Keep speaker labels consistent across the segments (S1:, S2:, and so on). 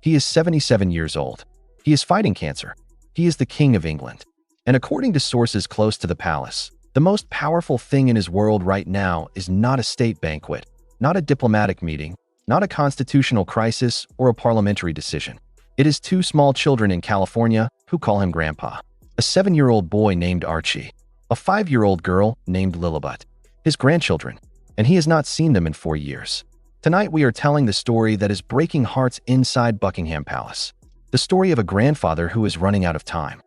S1: He is 77 years old. He is fighting cancer. He is the King of England. And according to sources close to the palace, the most powerful thing in his world right now is not a state banquet, not a diplomatic meeting, not a constitutional crisis or a parliamentary decision. It is two small children in California who call him Grandpa. A 7-year-old boy named Archie, a 5-year-old girl named Lilibet, his grandchildren, and he has not seen them in 4 years. Tonight we are telling the story that is breaking hearts inside Buckingham Palace. The story of a grandfather who is running out of time.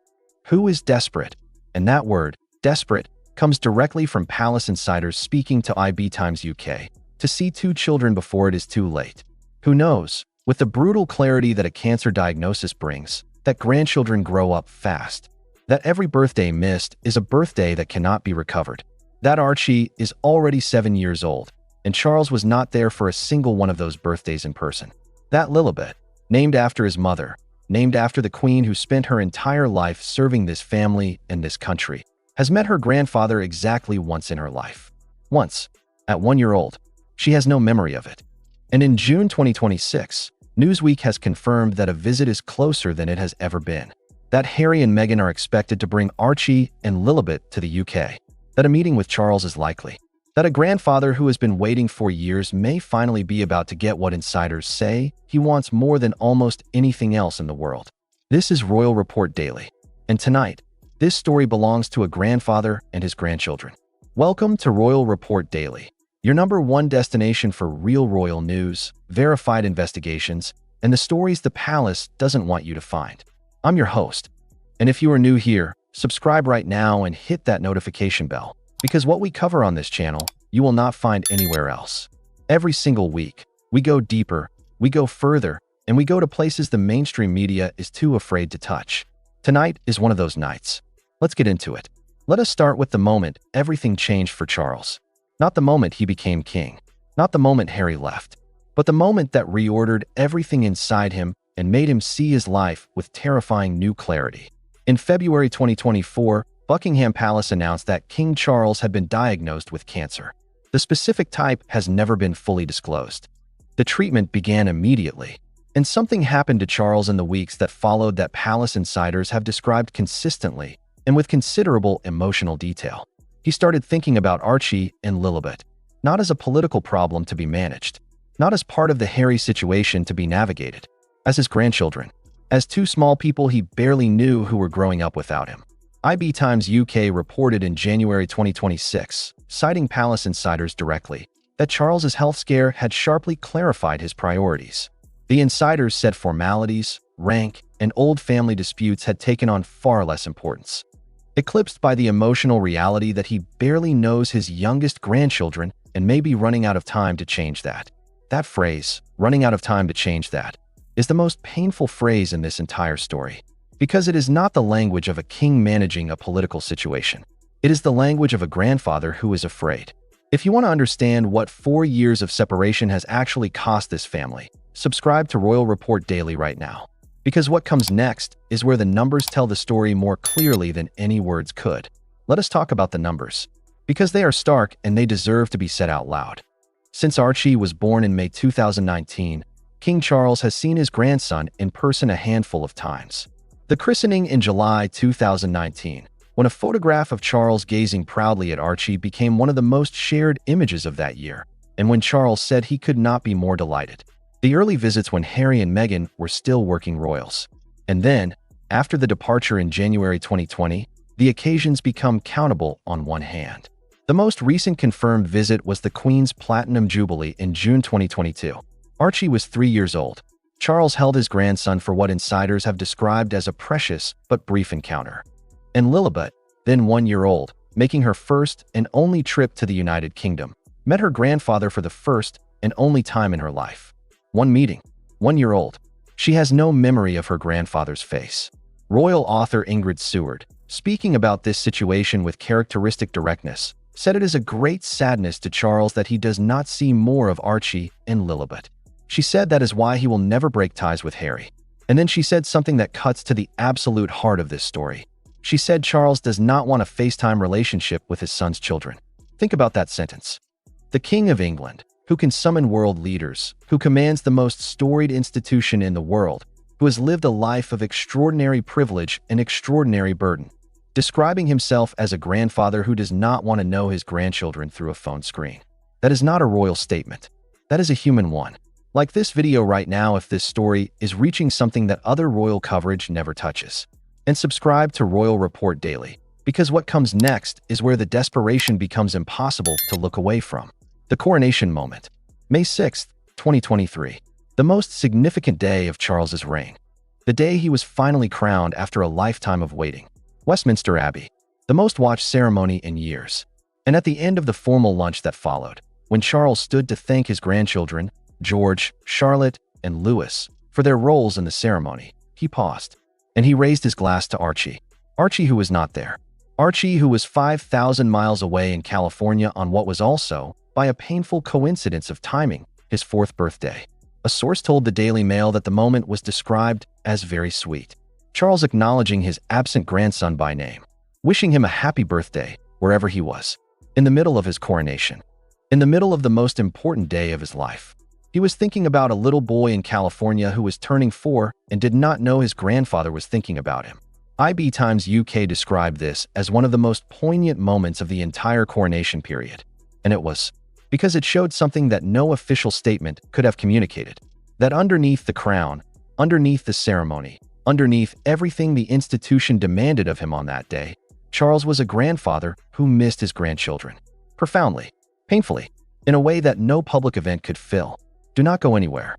S1: Who is desperate? And that word, desperate, comes directly from palace insiders speaking to IB Times UK, to see two children before it is too late. Who knows, with the brutal clarity that a cancer diagnosis brings, that grandchildren grow up fast. That every birthday missed is a birthday that cannot be recovered. That Archie is already 7 years old, and Charles was not there for a single one of those birthdays in person. That Lilibet, named after his mother, named after the queen who spent her entire life serving this family and this country, has met her grandfather exactly once in her life. Once, at 1 year old. She has no memory of it. And in June 2026, Newsweek has confirmed that a visit is closer than it has ever been. That Harry and Meghan are expected to bring Archie and Lilibet to the UK. That a meeting with Charles is likely. That a grandfather who has been waiting for years may finally be about to get what insiders say he wants more than almost anything else in the world. This is Royal Report Daily. And tonight, this story belongs to a grandfather and his grandchildren. Welcome to Royal Report Daily, your #1 destination for real royal news, verified investigations, and the stories the palace doesn't want you to find. I'm your host. And if you are new here, subscribe right now and hit that notification bell, because what we cover on this channel, you will not find anywhere else. Every single week, we go deeper, we go further, and we go to places the mainstream media is too afraid to touch. Tonight is one of those nights. Let's get into it. Let us start with the moment everything changed for Charles. Not the moment he became king, not the moment Harry left, but the moment that reordered everything inside him and made him see his life with terrifying new clarity. In February 2024, Buckingham Palace announced that King Charles had been diagnosed with cancer. The specific type has never been fully disclosed. The treatment began immediately, and something happened to Charles in the weeks that followed that palace insiders have described consistently and with considerable emotional detail. He started thinking about Archie and Lilibet, not as a political problem to be managed, not as part of the Harry situation to be navigated, as his grandchildren, as two small people he barely knew who were growing up without him. IB Times UK reported in January 2026, citing palace insiders directly, that Charles's health scare had sharply clarified his priorities. The insiders said formalities, rank, and old family disputes had taken on far less importance, eclipsed by the emotional reality that he barely knows his youngest grandchildren and may be running out of time to change that. That phrase, running out of time to change that, is the most painful phrase in this entire story, because it is not the language of a king managing a political situation. It is the language of a grandfather who is afraid. If you want to understand what 4 years of separation has actually cost this family, subscribe to Royal Report Daily right now. Because what comes next is where the numbers tell the story more clearly than any words could. Let us talk about the numbers, because they are stark and they deserve to be said out loud. Since Archie was born in May 2019, King Charles has seen his grandson in person a handful of times. The christening in July 2019, when a photograph of Charles gazing proudly at Archie became one of the most shared images of that year, and when Charles said he could not be more delighted. The early visits when Harry and Meghan were still working royals. And then, after the departure in January 2020, the occasions become countable on one hand. The most recent confirmed visit was the Queen's Platinum Jubilee in June 2022. Archie was 3 years old. Charles held his grandson for what insiders have described as a precious but brief encounter. And Lilibet, then 1 year old, making her first and only trip to the United Kingdom, met her grandfather for the first and only time in her life. One meeting, 1 year old. She has no memory of her grandfather's face. Royal author Ingrid Seward, speaking about this situation with characteristic directness, said it is a great sadness to Charles that he does not see more of Archie and Lilibet. She said that is why he will never break ties with Harry. And then she said something that cuts to the absolute heart of this story. She said Charles does not want a FaceTime relationship with his son's children. Think about that sentence. The King of England, who can summon world leaders, who commands the most storied institution in the world, who has lived a life of extraordinary privilege and extraordinary burden, describing himself as a grandfather who does not want to know his grandchildren through a phone screen. That is not a royal statement. That is a human one. Like this video right now if this story is reaching something that other royal coverage never touches. And subscribe to Royal Report Daily, because what comes next is where the desperation becomes impossible to look away from. The coronation moment. May 6, 2023. The most significant day of Charles's reign. The day he was finally crowned after a lifetime of waiting. Westminster Abbey. The most watched ceremony in years. And at the end of the formal lunch that followed, when Charles stood to thank his grandchildren, George, Charlotte, and Louis, for their roles in the ceremony, he paused. And he raised his glass to Archie. Archie who was not there. Archie who was 5,000 miles away in California on what was also, by a painful coincidence of timing, his 4th birthday. A source told the Daily Mail that the moment was described as very sweet. Charles acknowledging his absent grandson by name, wishing him a happy birthday wherever he was, in the middle of his coronation, in the middle of the most important day of his life. He was thinking about a little boy in California who was turning 4 and did not know his grandfather was thinking about him. IB Times UK described this as one of the most poignant moments of the entire coronation period. And it was because it showed something that no official statement could have communicated. That underneath the crown, underneath the ceremony, underneath everything the institution demanded of him on that day, Charles was a grandfather who missed his grandchildren. Profoundly, painfully, in a way that no public event could fill. Do not go anywhere.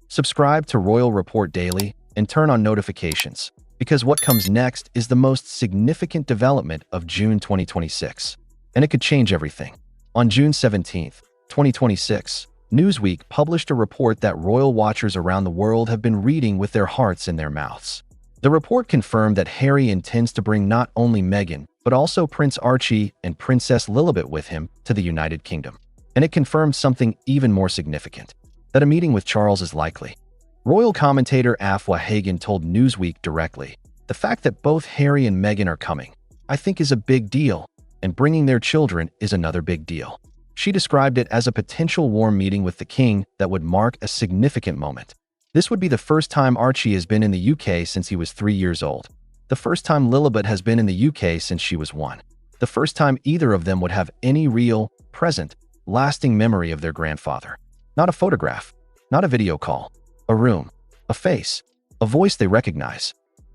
S1: Subscribe to Royal Report Daily and turn on notifications, because what comes next is the most significant development of June 2026. And it could change everything. On June 17, 2026, Newsweek published a report that royal watchers around the world have been reading with their hearts in their mouths. The report confirmed that Harry intends to bring not only Meghan, but also Prince Archie and Princess Lilibet with him to the United Kingdom. And it confirmed something even more significant, that a meeting with Charles is likely. Royal commentator Afua Hagen told Newsweek directly, "The fact that both Harry and Meghan are coming, I think is a big deal, and bringing their children is another big deal." She described it as a potential warm meeting with the king that would mark a significant moment. This would be the first time Archie has been in the UK since he was 3 years old. The first time Lilibet has been in the UK since she was 1. The first time either of them would have any real, present, lasting memory of their grandfather. Not a photograph, not a video call, a room, a face, a voice they recognize.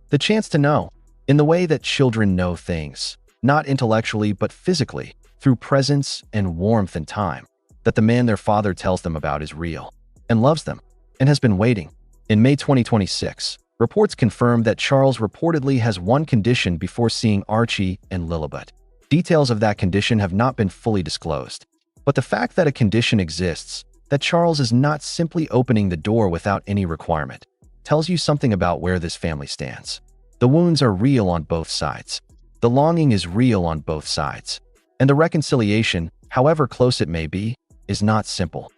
S1: The chance to know, in the way that children know things, not intellectually but physically, through presence and warmth and time, that the man their father tells them about is real, and loves them, and has been waiting. In May 2026, reports confirmed that Charles reportedly has one condition before seeing Archie and Lilibet. Details of that condition have not been fully disclosed. But the fact that a condition exists, that Charles is not simply opening the door without any requirement, tells you something about where this family stands. The wounds are real on both sides. The longing is real on both sides. And the reconciliation, however close it may be, is not simple.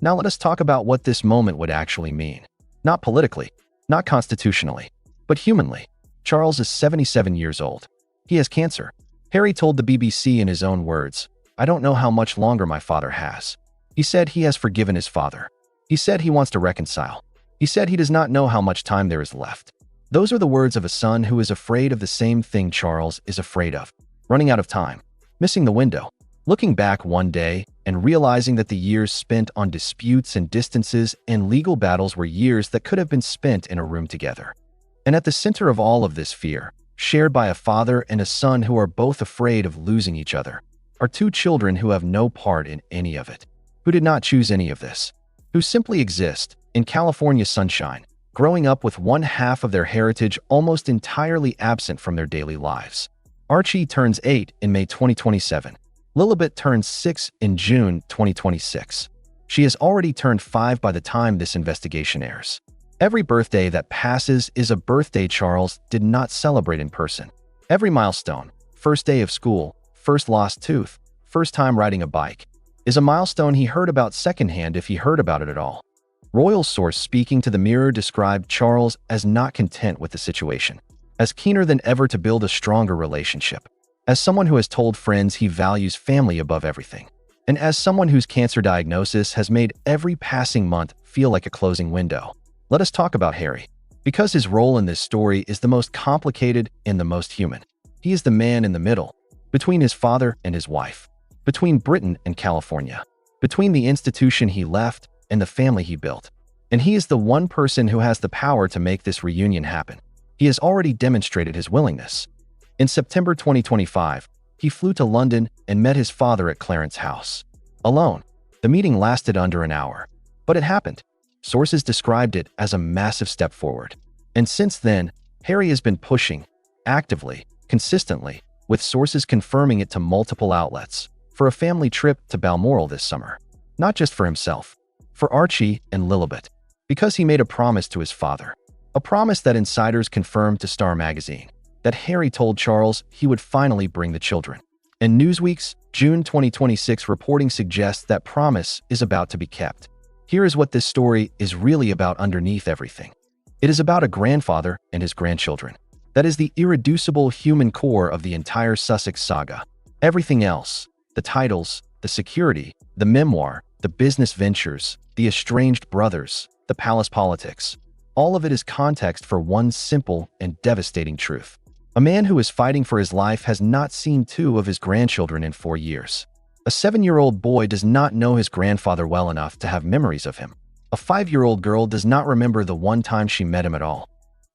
S1: Now let us talk about what this moment would actually mean. Not politically, not constitutionally, but humanly. Charles is 77 years old. He has cancer. Harry told the BBC in his own words, "I don't know how much longer my father has." He said he has forgiven his father. He said he wants to reconcile. He said he does not know how much time there is left. Those are the words of a son who is afraid of the same thing Charles is afraid of. Running out of time. Missing the window. Looking back one day and realizing that the years spent on disputes and distances and legal battles were years that could have been spent in a room together. And at the center of all of this fear, shared by a father and a son who are both afraid of losing each other, are 2 children who have no part in any of it, who did not choose any of this, who simply exist in California sunshine, growing up with one half of their heritage almost entirely absent from their daily lives. Archie turns 8 in May 2027. Lilibet turns 6 in June 2026. She has already turned 5 by the time this investigation airs. Every birthday that passes is a birthday Charles did not celebrate in person. Every milestone, first day of school, first lost tooth, first time riding a bike, is a milestone he heard about secondhand if he heard about it at all. Royal source speaking to the Mirror described Charles as not content with the situation, as keener than ever to build a stronger relationship, as someone who has told friends he values family above everything. And as someone whose cancer diagnosis has made every passing month feel like a closing window, let us talk about Harry. Because his role in this story is the most complicated and the most human. He is the man in the middle, between his father and his wife, between Britain and California, between the institution he left and the family he built. And he is the one person who has the power to make this reunion happen. He has already demonstrated his willingness. In September 2025, he flew to London and met his father at Clarence House. Alone. The meeting lasted under an hour. But it happened. Sources described it as a massive step forward. And since then, Harry has been pushing, actively, consistently, with sources confirming it to multiple outlets, for a family trip to Balmoral this summer. Not just for himself, for Archie and Lilibet, because he made a promise to his father. A promise that insiders confirmed to Star magazine, that Harry told Charles he would finally bring the children. And Newsweek's June 2026 reporting suggests that promise is about to be kept. Here is what this story is really about underneath everything. It is about a grandfather and his grandchildren. That is the irreducible human core of the entire Sussex saga. Everything else, the titles, the security, the memoir, the business ventures, the estranged brothers, the palace politics, all of it is context for one simple and devastating truth. A man who is fighting for his life has not seen two of his grandchildren in 4 years. A 7-year-old boy does not know his grandfather well enough to have memories of him. A 5-year-old girl does not remember the one time she met him at all.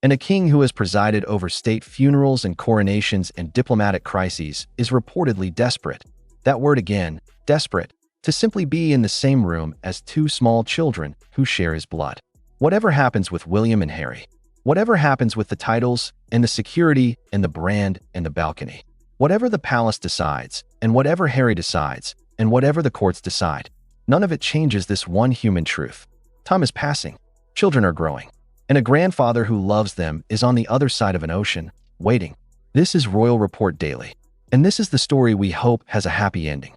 S1: And a king who has presided over state funerals and coronations and diplomatic crises is reportedly desperate. That word again, desperate, to simply be in the same room as two small children who share his blood. Whatever happens with William and Harry, whatever happens with the titles and the security and the brand and the balcony, whatever the palace decides, and whatever Harry decides, and whatever the courts decide, none of it changes this one human truth. Time is passing, children are growing, and a grandfather who loves them is on the other side of an ocean, waiting. This is Royal Report Daily, and this is the story we hope has a happy ending.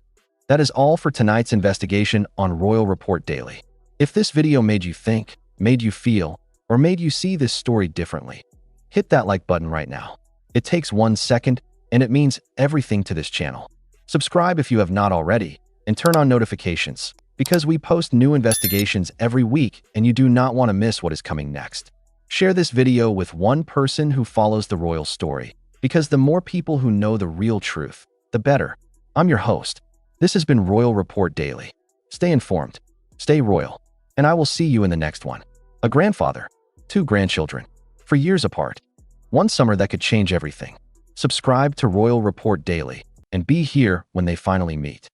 S1: That is all for tonight's investigation on Royal Report Daily. If this video made you think, made you feel, or made you see this story differently, hit that like button right now. It takes 1 second, and it means everything to this channel. Subscribe if you have not already, and turn on notifications, because we post new investigations every week and you do not want to miss what is coming next. Share this video with one person who follows the royal story, because the more people who know the real truth, the better. I'm your host. This has been Royal Report Daily. Stay informed, stay royal, and I will see you in the next one. A grandfather, 2 grandchildren, for years apart. One summer that could change everything. Subscribe to Royal Report Daily and be here when they finally meet.